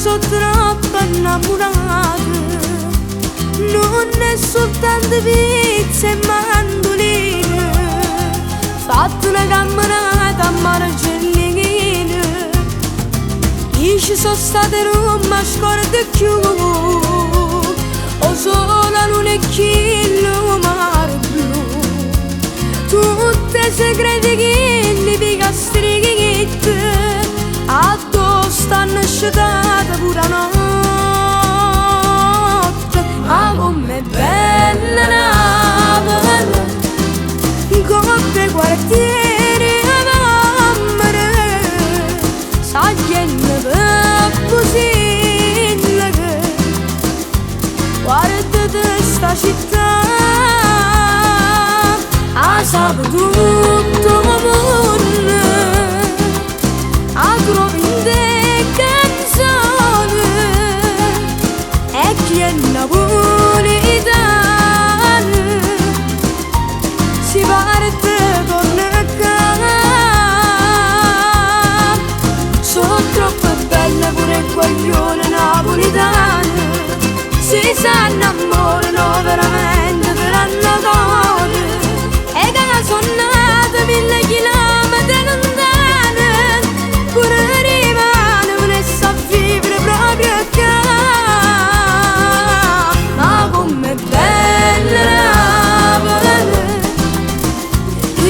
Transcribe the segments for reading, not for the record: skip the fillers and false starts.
sono troppo innamorata, non è soltanto pizza e mandoline, fatto una camminata a Margellina. Io ci sono stata in Roma, scordo più, o solo non è chi lo mare blu, tutte segreti che li picastrichetti, addosso stanno sciatata pure a notte. Ma com'è bella Napoli, come quartieri a Camere, sagliendo per Pusilla, guardate sta città, a sape tutto mondo, a trovi in te canzoni, e chi è napolitano si parte torna a casa. Sono troppo belle pure il guaglione napolitano, si sa innamorano veramente per annatore, e che sono nata 1000 chilometri lontane, pure rimane me ne sa vivere proprio qua. Ma com'è bella Napoli,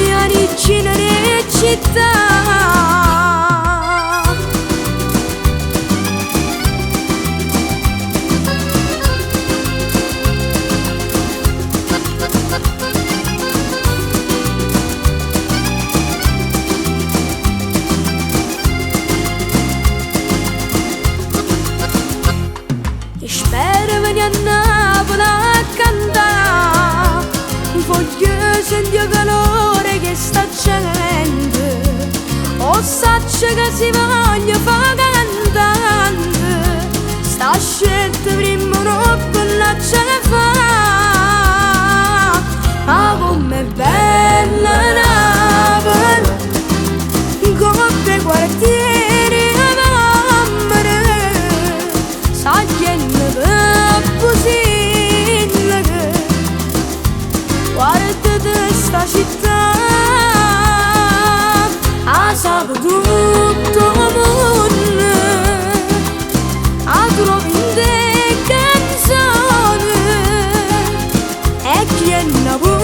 io origine di città. Spero veni a Napoli a cantare, voglio sentire il calore che sta accendendo, o saccio che si voglia fa cantante, sta scelta prima non lascia fa. Ma com'è bella Napoli, come quartieri a Camere, sagliendo per Pusilla, guardate sta città, a sape tutto mondo, a trovi in te canzoni, e chi è napolitano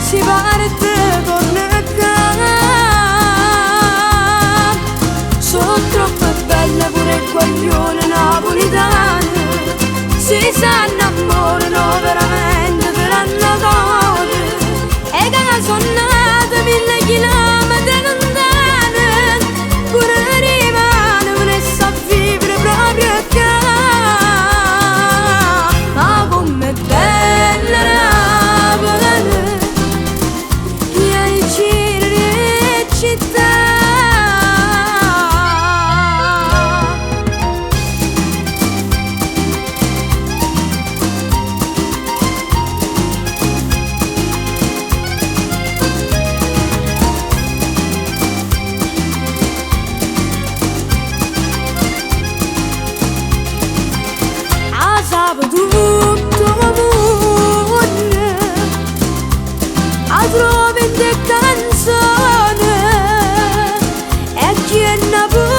si parte torna a casa. Sono troppo belle pure il guaglione napolitano, si sa innamorano veramente per annatore, e che sono nata 1000 chilometri lontane, pure rimane me ne sa vivere proprio qua. Ma com'è bella Napoli, io origine di città. Sape tutto mondo, a trovi in te canzoni, e chi è napolitano